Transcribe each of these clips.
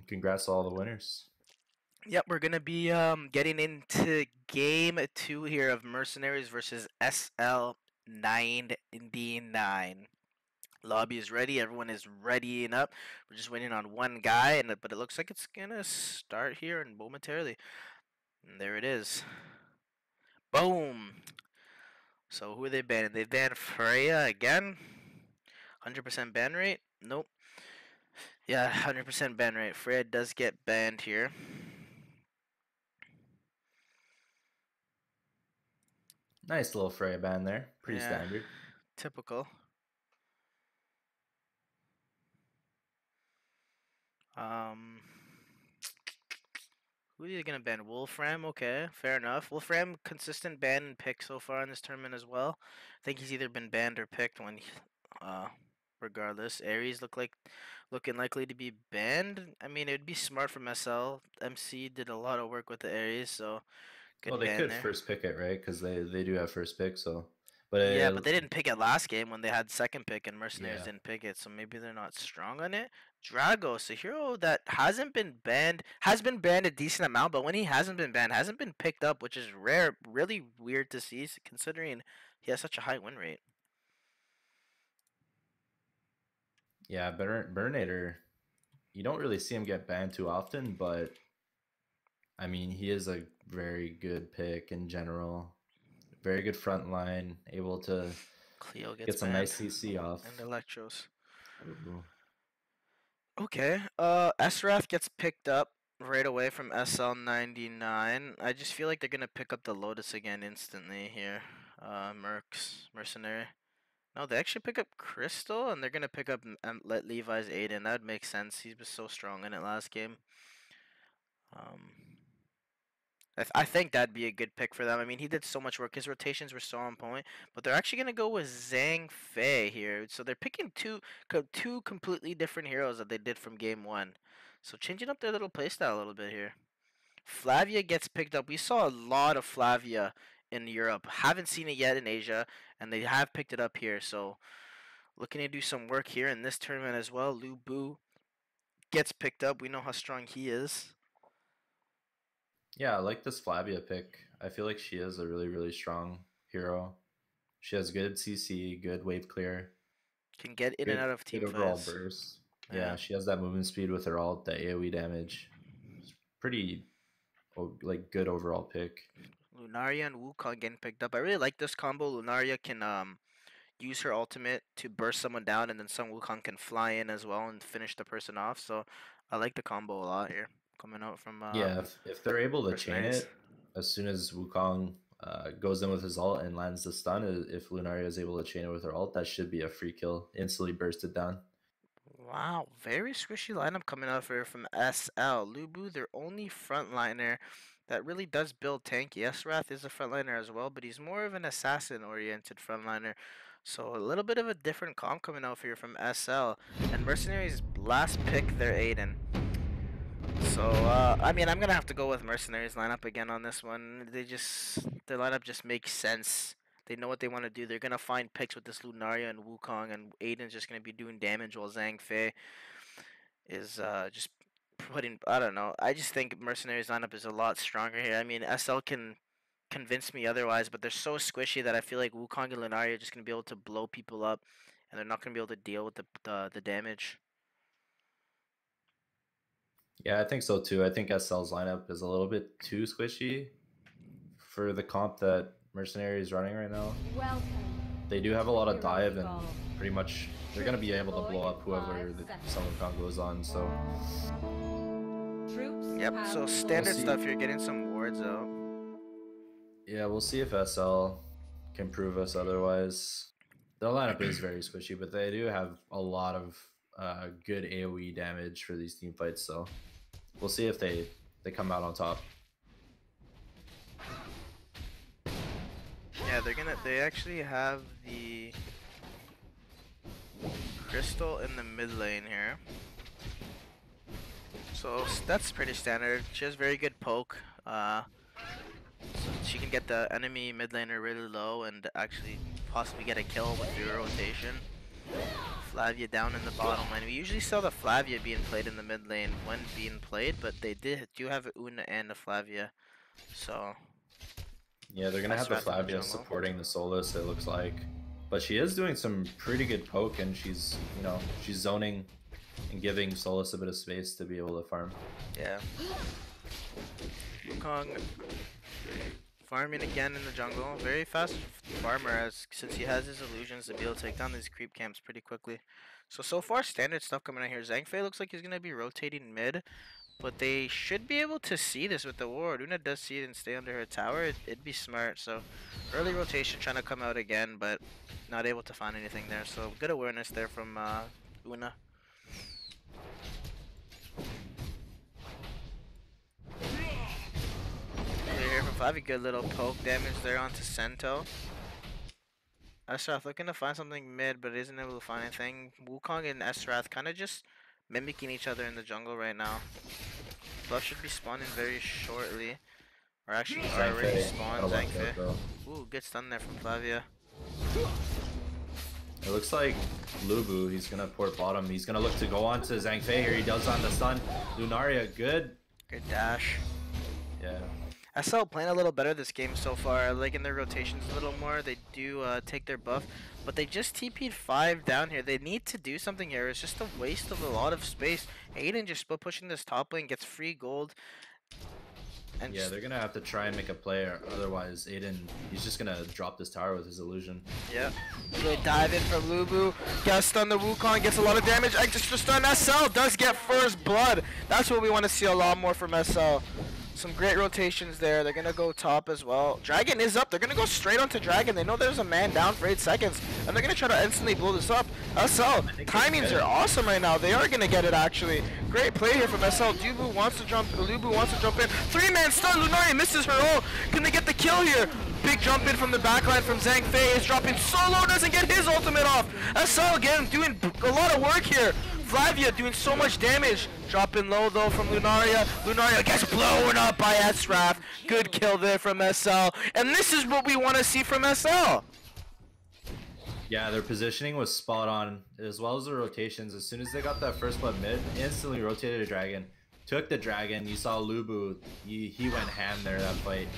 Congrats to all the winners. Yep, we're gonna be getting into game two here of Mercenaries versus SL99. Lobby is ready. Everyone is readying up. We're just waiting on one guy, but it looks like it's gonna start here and momentarily. And there it is. Boom. So who are they banning? They banned Freya again. 100% ban rate? Nope. Yeah, 100% ban rate. Freya does get banned here. Nice little Freya band there. Pretty Yeah, standard. typical. Um, who are you gonna ban? Wolfram, okay, fair enough. Wolfram, consistent ban and pick so far in this tournament as well. I think he's either been banned or picked uh, regardless. Ares looking likely to be banned. I mean, it'd be smart from SL. MC did a lot of work with the Ares, so Well, good they ban could there. first pick it, right? Because they do have first pick. So, but Yeah, but they didn't pick it last game when they had second pick and Mercenaries yeah, didn't pick it, so maybe they're not strong on it. Dragos, a hero that hasn't been banned, has been banned a decent amount, but when he hasn't been banned, hasn't been picked up, which is rare, really weird to see considering he has such a high win rate. yeah. Burnator, you don't really see him get banned too often, but I mean, he is a very good pick in general. Very good front line, able to Cleo gets get some banned nice CC and off. Electros. Ooh. Okay, Srath gets picked up right away from SL99. I just feel like they're gonna pick up the Lotus again instantly here. Mercenary. No, they actually pick up Crystal, and they're gonna pick up let Levi's Aiden. That would make sense. He was so strong in it last game. Um, I think that'd be a good pick for them. I mean, he did so much work. His rotations were so on point. But they're actually gonna go with Zhang Fei here. So they're picking two completely different heroes that they did from game one. So changing up their little playstyle a little bit here. Flavia gets picked up. We saw a lot of Flavia in Europe. Haven't seen it yet in Asia, and they have picked it up here. So looking to do some work here in this tournament as well. Lu Bu gets picked up. We know how strong he is. Yeah, I like this Flavia pick. I feel like she is a really strong hero. She has good CC, good wave clear, Can get in and good out of good team overall fights. burst. Yeah, Yeah. she has that movement speed with her ult, that AoE damage. It's pretty like good overall pick. Lunaria and Wukong getting picked up. I really like this combo. Lunaria can use her ultimate to burst someone down, and then Sun Wukong can fly in as well and finish the person off. So I like the combo a lot here coming out from Yeah, if they're able to chain Mercenaries. it as soon as Wukong goes in with his ult and lands the stun, if Lunaria is able to chain it with her ult, that should be a free kill. Instantly bursted down. Wow, very squishy lineup coming out here from SL. Lubu, their only frontliner that really does build tanky. Esrath is a frontliner as well, but he's more of an assassin-oriented frontliner. So a little bit of a different comp coming out here from SL. And Mercenaries last pick their Aiden. So I mean, I'm gonna have to go with Mercenaries lineup again on this one. Their lineup just makes sense. They know what they want to do. They're gonna find picks with this Lunaria and Wukong, and Aiden's just gonna be doing damage while Zhang Fei is just putting. I don't know. I just think Mercenaries lineup is a lot stronger here. I mean, SL can convince me otherwise, but they're so squishy that I feel like Wukong and Lunaria are just gonna be able to blow people up, and they're not gonna be able to deal with the damage. Yeah, I think so too. I think SL's lineup is a little bit too squishy for the comp that Mercenary is running right now. Welcome. They do have a lot of Hero dive, and evolved. pretty much they're going to Troops be able to blow deployed up in whoever 5 the seconds. Summer Con goes on. So Troops Yep. have So we'll standard see. stuff here, getting some wards out. Yeah, we'll see if SL can prove us otherwise. The lineup is very squishy, but they do have a lot of good AoE damage for these team fights. So we'll see if they come out on top. Yeah, they actually have the crystal in the mid lane here. So that's pretty standard. She has very good poke. So she can get the enemy mid laner really low and actually possibly get a kill with your rotation. Flavia down in the bottom lane. We usually saw the Flavia being played in the mid lane when being played, but they do have a Una and a Flavia. So Yeah, they're gonna have the Flavia supporting the Solus, it looks like. But she is doing some pretty good poke, and she's, you know, she's zoning and giving Solus a bit of space to be able to farm. Yeah. Wukong farming again in the jungle. Very fast farmer, as since he has his illusions to be able to take down these creep camps pretty quickly. So far standard stuff coming out here. Zhang Fei looks like he's gonna be rotating mid, but they should be able to see this with the ward. Una does see it and stay under her tower. It'd be smart. So early rotation trying to come out again, but not able to find anything there. So good awareness there from Una. Here from Flavia, good little poke damage there onto Sento. Esrath looking to find something mid, but isn't able to find anything. Wukong and Esrath kind of just mimicking each other in the jungle right now. Buff should be spawning very shortly. Or actually, he's already spawned. Zhang Fei. Ooh, good stun there from Flavia. It looks like Lubu, he's gonna port bottom. He's gonna look to go on to Zhang Fei here. He does on the stun. Lunaria, good. Good dash. Yeah. SL playing a little better this game so far, like in their rotations a little more. They do take their buff, but they just TP'd 5 down here. They need to do something here. It's just a waste of a lot of space. Aiden just split pushing this top lane, gets free gold. And yeah, they're gonna have to try and make a play, or otherwise Aiden, he's just gonna drop this tower with his illusion. Yep. Good dive in from Lubu. Gets stun the Wukong, gets a lot of damage. Extra stun. SL does get first blood. That's what we want to see a lot more from SL. Some great rotations there. They're going to go top as well. Dragon is up. They're going to go straight onto Dragon. They know there's a man down for 8 seconds. And they're going to try to instantly blow this up. SL, timings are awesome right now. They are going to get it, actually. Great play here from SL. Lubu wants to jump in. 3-man stun. Lunaria misses her ult. Can they get the kill here? Big jump in from the backline from Zhang Fei. Is dropping solo. Doesn't get his ultimate off. SL again doing a lot of work here. Flavia doing so much damage. Dropping low though from Lunaria. Lunaria gets blown up by Esrath. Good kill there from SL. And this is what we want to see from SL. Yeah, their positioning was spot on, as well as the rotations. As soon as they got that first blood mid, instantly rotated a dragon. Took the dragon. You saw Lubu. He went ham there that fight.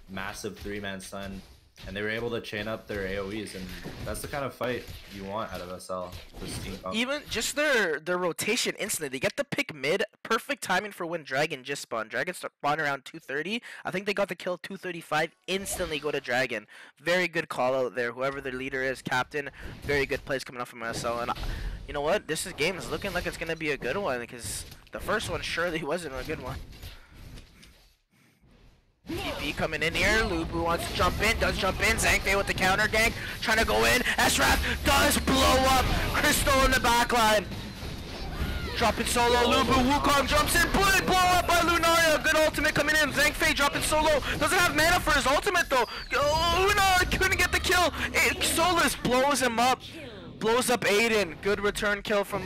Massive 3-man stun. And they were able to chain up their AoEs, and that's the kind of fight you want out of SL. This team comp. Even just their rotation instantly. They get the pick mid. Perfect timing for when Dragon just spawned. Dragon spawned around 230. I think they got the kill 235. Instantly go to Dragon. Very good call out there. Whoever the leader is, captain. Very good plays coming up from SL. And you know what? This game is looking like it's going to be a good one, because the first one surely wasn't a good one. TP coming in here. Lubu wants to jump in. Does jump in. Zhang Fei with the counter gank. Trying to go in. Esrath does blow up. Crystal in the backline. Dropping solo. Lubu. Wukong jumps in. Blow up by Lunaria. Good ultimate coming in. Zhang Fei dropping solo. Doesn't have mana for his ultimate though. Oh no, couldn't get the kill. Solus blows him up. Blows up Aiden. Good return kill from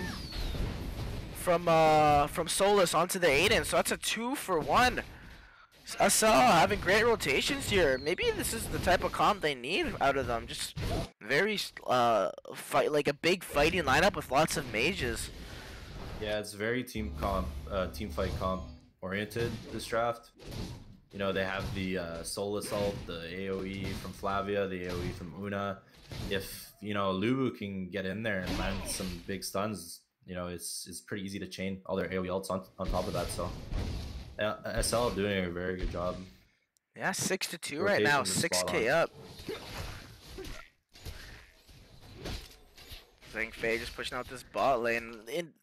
Solus onto the Aiden. So that's a 2-for-1. SL having great rotations here. Maybe this is the type of comp they need out of them. Just very like a big fighting lineup with lots of mages. Yeah, it's very team fight comp oriented this draft. You know, they have the Soul Assault, the AoE from Flavia, the AoE from Una. If, you know, Lubu can get in there and land some big stuns, you know, it's pretty easy to chain all their AoE ults on top of that, so SL doing a very good job. Yeah, 6-2 right now, 6k up. Zhang Fei just pushing out this bot lane. In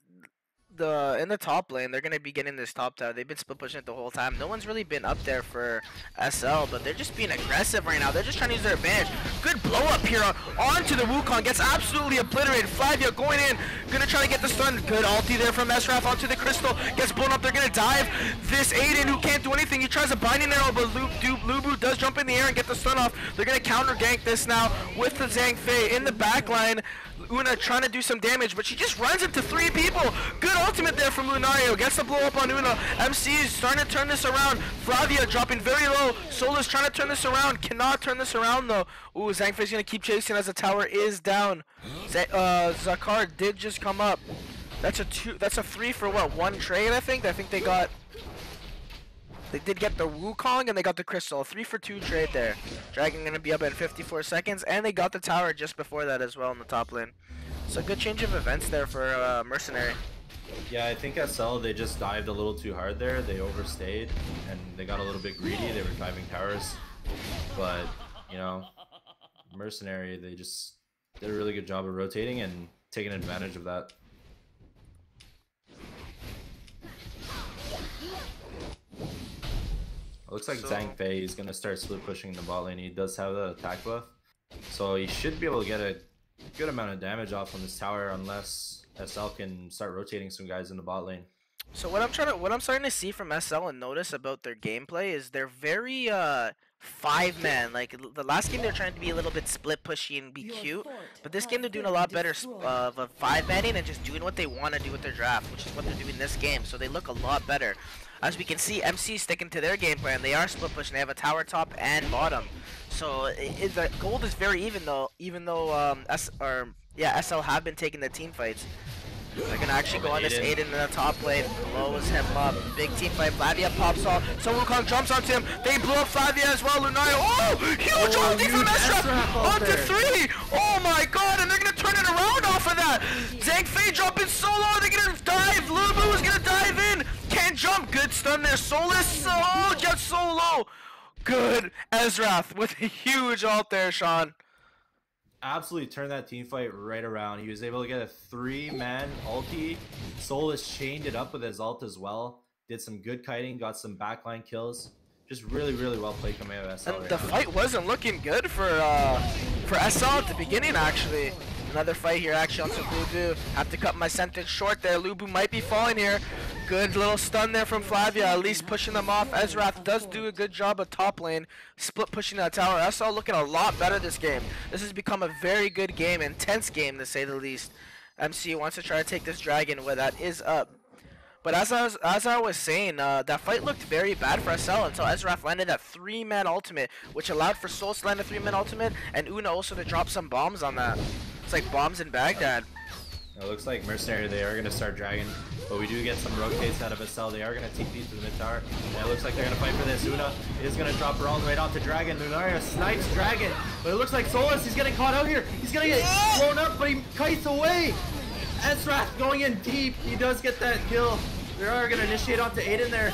the top lane, they're gonna be getting this top tower. They've been split pushing it the whole time. No one's really been up there for SL, but they're just being aggressive right now. They're just trying to use their advantage. Good blow up here onto the Wukong. Gets absolutely obliterated. Flavia going in, gonna try to get the stun. Good ulti there from Esrath onto the crystal. Gets blown up. They're gonna dive this Aiden, who can't do anything. He tries a binding arrow, but Lubu does jump in the air and get the stun off. They're gonna counter gank this now with the Zhang Fei in the back line. Una trying to do some damage, but she just runs into 3 people. Good ultimate there from Lunario. Gets the blow up on Una. MC is starting to turn this around. Flavia dropping very low. Solus trying to turn this around. Cannot turn this around though. Ooh, Zangfei's gonna keep chasing as the tower is down. Zakar did just come up. That's a 3 for what? 1 trade, I think. I think they did get the Wukong and they got the Crystal. 3 for 2 trade there. Dragon gonna be up at 54 seconds, and they got the tower just before that as well in the top lane. So good change of events there for Mercenary. Yeah, I think SL, they just dived a little too hard there. They overstayed and they got a little bit greedy. They were diving towers, but you know, Mercenary, they just did a really good job of rotating and taking advantage of that. It looks like Zhangfei is going to start split pushing the bot lane. He does have the attack buff, so he should be able to get a good amount of damage off on this tower unless SL can start rotating some guys in the bot lane. So what I'm starting to see from SL and notice about their gameplay is they're very 5-man. Like the last game they're trying to be a little bit split pushy and be cute, but this game they're doing a lot better of 5-manning and just doing what they want to do with their draft, which is what they're doing this game. So they look a lot better. As we can see, MC sticking to their game plan. They are split pushing. They have a tower top and bottom. So the gold is very even though SL have been taking the team fights. They're gonna actually go on this Aiden in the top lane, blows him up. Big team fight. Flavia pops off. So Wukong jumps onto him. They blow up Flavia as well. Lunario. Oh, huge ulti from Ezra onto 3. Oh my god, and they're gonna turn it around off of that. Zhangfei dropping solo. They're gonna dive. Lubu is gonna dive in. Can't jump. Good stun there. Solus. Oh, just so low. Good. Ezrath with a huge ult there, Sean. Absolutely turned that team fight right around. He was able to get a 3-man ulti. Solus chained it up with his ult as well. Did some good kiting, got some backline kills. Just really, really well played coming out of SL. And right the fight wasn't looking good for SL at the beginning, actually. Another fight here, actually, onto Lubu. Have to cut my sentence short there. Lubu might be falling here. Good little stun there from Flavia, at least pushing them off. Ezrath does do a good job of top lane, split pushing that tower. SL looking a lot better this game. This has become a very good game, intense game to say the least. MC wants to try to take this dragon where that is up. But as I was saying, that fight looked very bad for SL until Ezrath landed that 3-man ultimate, which allowed for Souls to land a 3-man ultimate, and Una also to drop some bombs on that. It's like bombs in Baghdad. It looks like Mercenary, they are going to start dragging, but we do get some rotates out of SL. They are going to TP to the mid tower. And it looks like they're going to fight for this. Una is going to drop her all the way off to Dragon. Lunaria snipes Dragon, but it looks like Solus, he's getting caught out here. He's going to get blown up, but he kites away. Ezrath going in deep. He does get that kill. They are going to initiate onto Aiden there.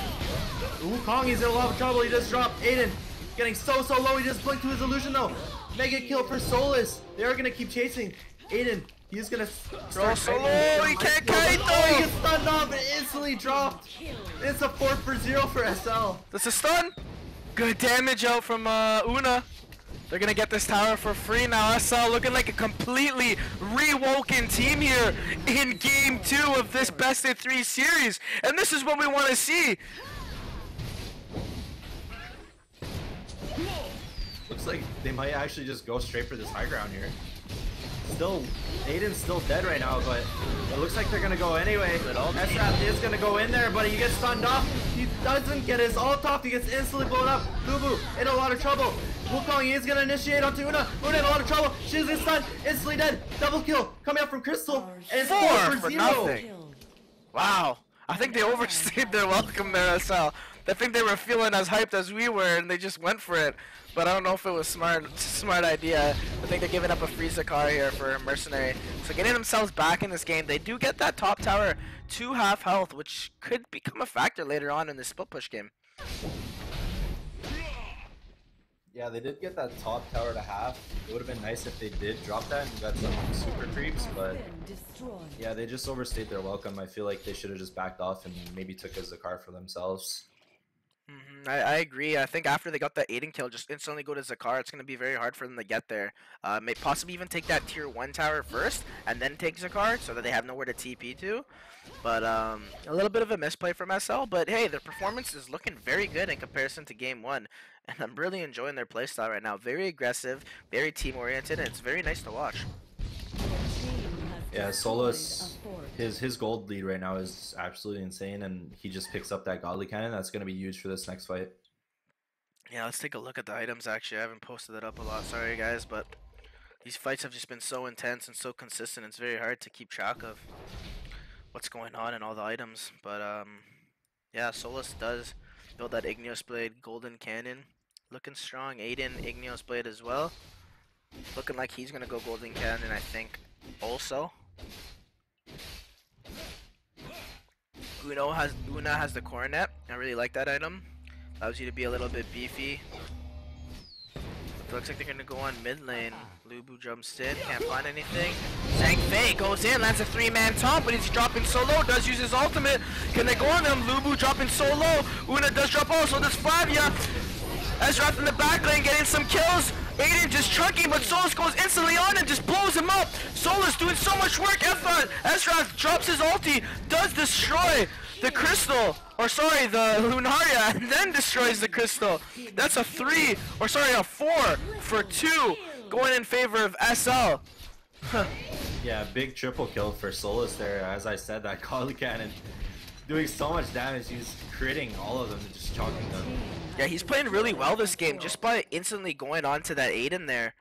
Wukong is in a lot of trouble. He just dropped Aiden. Getting so low. He just blinked to his illusion though. Mega kill for Solus. They are going to keep chasing Aiden. He's going to throw solo. He can't kite though. Oh, he gets stunned off and instantly dropped. It's a 4-for-0 for SL. That's a stun. Good damage out from Una. They're going to get this tower for free now. SL looking like a completely rewoken team here in Game 2 of this Best of 3 series. And this is what we want to see. Looks like they might actually just go straight for this high ground here. Still, Aiden's still dead right now, but it looks like they're going to go anyway. Ezrath is going to go in there, but he gets stunned off. He doesn't get his ult off. He gets instantly blown up. Lubu in a lot of trouble. Wukong is going to initiate onto Una. Una in a lot of trouble. She's stunned. Instantly dead. Double kill coming up from Crystal. And it's 4-for-0. Wow. I think they overstayed their welcome there, SL. I think they were feeling as hyped as we were, and they just went for it. But I don't know if it was smart idea. I think they're giving up a Frieza car here for Mercenary. So getting themselves back in this game, they do get that top tower to half health, which could become a factor later on in the split push game. Yeah, they did get that top tower to half. It would have been nice if they did drop that and got some super creeps, but yeah, they just overstayed their welcome. I feel like they should have just backed off and maybe took a Zakar for themselves. I agree. I think after they got that Aiden kill, just instantly go to Zakar. It's going to be very hard for them to get there. May possibly even take that tier 1 tower first and then take Zakar so that they have nowhere to TP to. But a little bit of a misplay from SL, but hey, their performance is looking very good in comparison to Game 1. And I'm really enjoying their playstyle right now. Very aggressive, very team-oriented, and it's very nice to watch. Yeah, Solus, his gold lead right now is absolutely insane, and he just picks up that godly cannon. That's going to be huge for this next fight. Yeah, let's take a look at the items. Actually, I haven't posted it up a lot. Sorry, guys, but these fights have just been so intense and so consistent. It's very hard to keep track of what's going on in all the items. But yeah, Solus does build that Igneous Blade, Golden Cannon, looking strong. Aiden Igneous Blade as well, looking like he's gonna go Golden Cannon, I think. Also, Una has the Coronet. I really like that item. Allows you to be a little bit beefy. Looks like they're gonna go on mid lane. Lubu jumps in, can't find anything. Zhang Fei goes in, lands a 3-man taunt, but he's dropping so low, does use his ultimate. Can they go on him? Lubu dropping so low. Una does drop also, does Flavia. Ezrath in the back lane getting some kills. Aiden just chunking, but Solus goes instantly on and just blows him up. Solus doing so much work. Ezrath drops his ulti, does destroy the crystal, or sorry, the Lunaria, and then destroys the crystal. That's a 4 for 2 going in favor of SL. Yeah, big triple kill for Solus there. As I said, that Godly Cannon doing so much damage. He's critting all of them and just chunking them. Yeah, he's playing really well this game just by instantly going on to that Aiden there.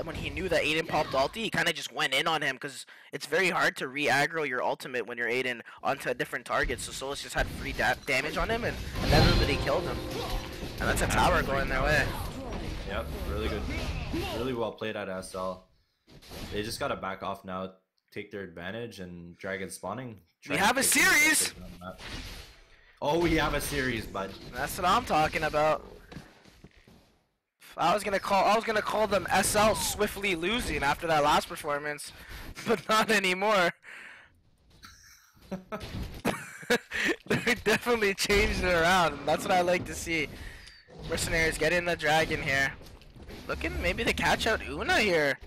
When he knew that Aiden popped ulti, he kind of just went in on him because it's very hard to re-aggro your ultimate when you're Aiden onto a different target. So Solus just had free damage on him and everybody killed him. And that's a tower going their way. Yep, really good. Really well played at SL. They just got to back off now, take their advantage, and dragon spawning. We have a series! Oh, we have a series, bud. That's what I'm talking about. I was gonna call them SL swiftly losing after that last performance, but not anymore. They definitely changed it around, and that's what I like to see. Mercenaries getting the dragon here. Looking maybe to catch out Una here.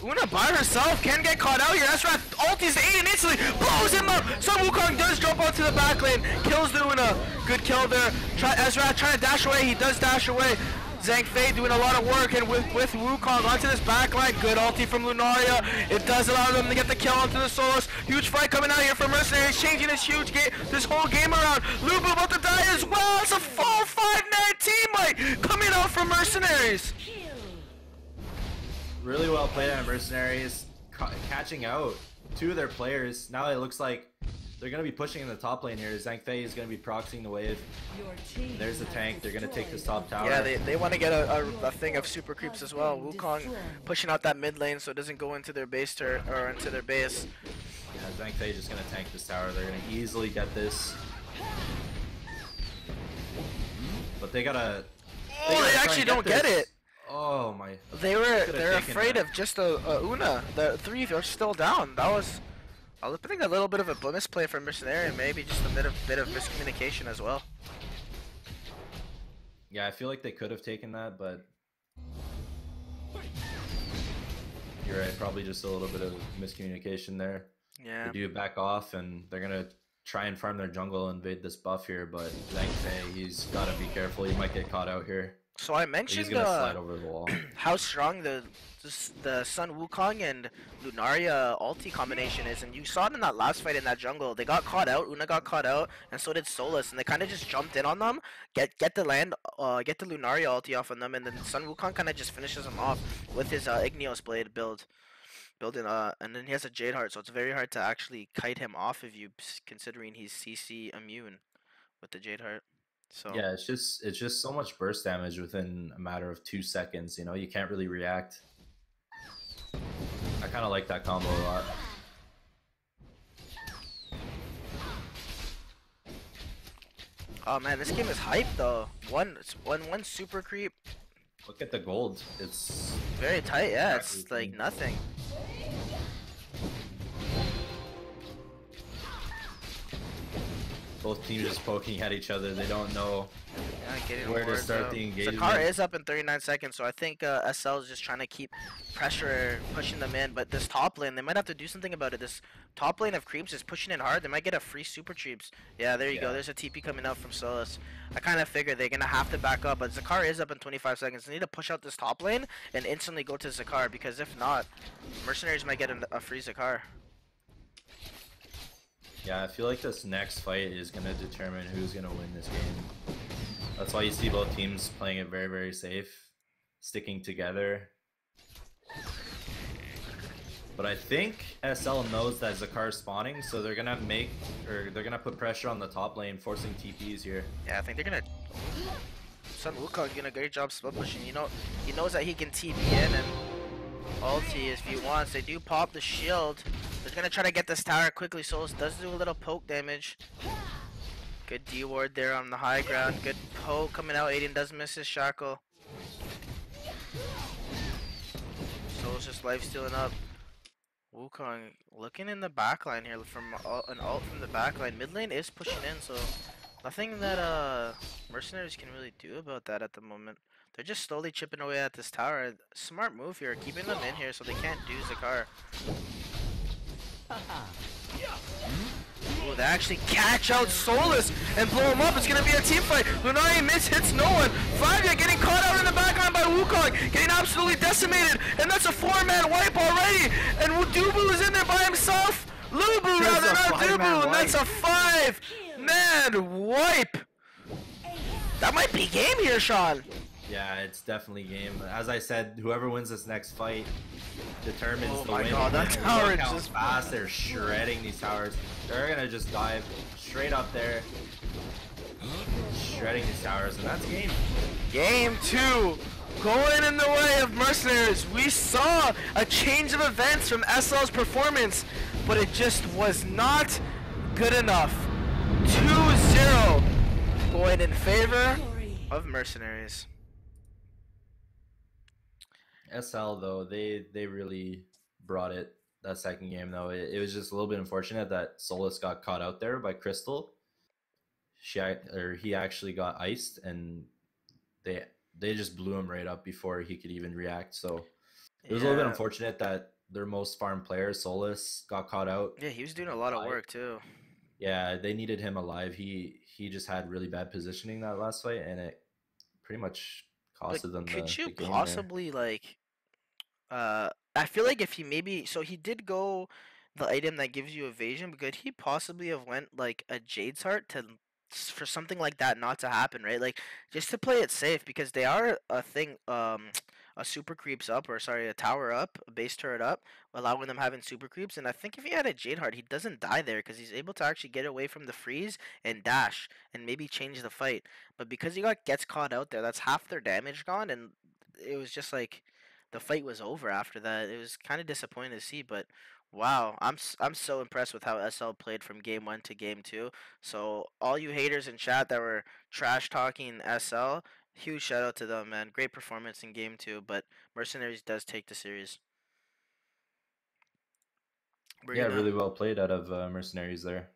Una by herself can get caught out here. Ezrath ultis Aiden instantly, blows him up. Sun Wukong does jump onto the back lane, kills the Una. Good kill there. Ezrath trying to dash away, he does dash away. Zhang Fei doing a lot of work, and with Wukong onto this backline. Good ulti from Lunaria. It does allow them to get the kill onto the Solus. Huge fight coming out here for Mercenaries, changing this whole game around. Lubu about to die as well. It's a full 5-man team fight coming out from Mercenaries. Really well played at Mercenaries, catching out 2 of their players. Now it looks like they're going to be pushing in the top lane here. Zhang Fei is going to be proxying the wave. There's the tank. They're going to take this top tower. Yeah, they want to get a thing of super creeps as well. Wukong pushing out that mid lane so it doesn't go into their base or into their base. Yeah, Zhang Fei is just going to tank this tower. They're going to easily get this. But they got to... Oh, they actually don't get it. Oh my! They're afraid of just a Una. The 3 are still down. That was, I think, a little bit of a misplay from Mercenary, and maybe just a bit of miscommunication as well. Yeah, I feel like they could have taken that, but you're right. Probably just a little bit of miscommunication there. Yeah. They do back off, and they're gonna try and farm their jungle, invade this buff here. But Zhang Fei, he's gotta be careful. He might get caught out here. So I mentioned he's gonna slide over the wall. How strong the Sun Wukong and Lunaria ulti combination is, and you saw it in that last fight in that jungle. They got caught out, Una got caught out, and so did Solus, and they kind of just jumped in on them, get the Lunaria ulti off on them, and then Sun Wukong kind of just finishes them off with his Igneous Blade building, and then he has a Jade Heart, so it's very hard to actually kite him off of you, considering he's CC immune with the Jade Heart. So yeah, it's just so much burst damage within a matter of 2 seconds. You know, you can't really react. I kind of like that combo a lot. Oh man, this game is hype though. One super creep. Look at the gold. It's very tight. Yeah, it's like nothing. Both teams just poking at each other. They don't know where to start the engagement. Zakar is up in 39 seconds, so I think SL is just trying to keep pressure, pushing them in. But this top lane, they might have to do something about it. This top lane of creeps is pushing in hard. They might get a free super creeps. Yeah, there you go. There's a TP coming out from Solus. I kind of figured they're going to have to back up, but Zakar is up in 25 seconds. They need to push out this top lane and instantly go to Zakar, because if not, Mercenaries might get a free Zakar. Yeah, I feel like this next fight is gonna determine who's gonna win this game. That's why you see both teams playing it very, very safe, sticking together. But I think SL knows that Zakar's spawning, so they're gonna put pressure on the top lane, forcing TPs here. Yeah, I think they're gonna. Sun Wukong doing a great job split pushing. You know, he knows that he can TP in and ulti if he wants. They do pop the shield. They're gonna try to get this tower quickly. Souls does do a little poke damage. Good D ward there on the high ground. Good poke coming out. Aiden does miss his shackle. Souls just life stealing up. Wukong looking in the backline here from an ult from the backline. Mid lane is pushing in, so nothing that Mercenaries can really do about that at the moment. They're just slowly chipping away at this tower. Smart move here, keeping them in here so they can't do Zakar. Ooh, they actually catch out Solus and blow him up. It's going to be a team fight. Lunari hits no one. Flavia getting caught out in the background by Wukong, getting absolutely decimated. And that's a 4-man wipe already. And Dubu is in there by himself. Lubu rather, not Dubu. And that's a 5-man wipe. That might be game here, Sean. Yeah, it's definitely game. As I said, whoever wins this next fight determines the win. Oh my god, that tower is just fast. They're shredding these towers. They're gonna just dive straight up there, shredding these towers, and that's game. Game 2. Going in the way of Mercenaries. We saw a change of events from SL's performance, but it just was not good enough. 2-0 going in favor of Mercenaries. SL though, they really brought it that second game though. It was just a little bit unfortunate that Solus got caught out there by Crystal. He actually got iced, and they just blew him right up before he could even react. So it was a little bit unfortunate that their most farm player, Solus, got caught out. Yeah, he was doing a lot of work too. Yeah, they needed him alive. He just had really bad positioning that last fight, and it pretty much costed them the game. Could you possibly like I feel like if he he did go the item that gives you evasion, but could he possibly have went like a Jade's Heart for something like that not to happen, right? Like just to play it safe, because they are a thing a super creeps up, or sorry, a tower up, a base turret up, allowing them having super creeps. And I think if he had a Jade Heart, he doesn't die there because he's able to actually get away from the freeze and dash and maybe change the fight. But because he gets caught out there, that's half their damage gone, and it was just like the fight was over after that. It was kind of disappointing to see, but wow, I'm so impressed with how SL played from game 1 to game 2. So all you haters in chat that were trash talking SL, huge shout out to them, man. Great performance in game 2, but Mercenaries does take the series. Really well played out of Mercenaries there.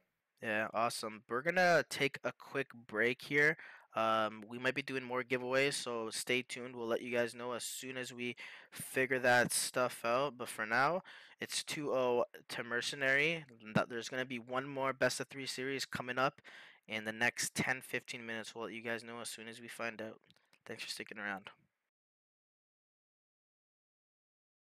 Yeah, awesome. We're gonna take a quick break here. We might be doing more giveaways, so stay tuned. We'll let you guys know as soon as we figure that stuff out. But for now, it's 2-0 to Mercenary. There's gonna be one more best of 3 series coming up in the next 10-15 minutes. We'll let you guys know as soon as we find out. Thanks for sticking around.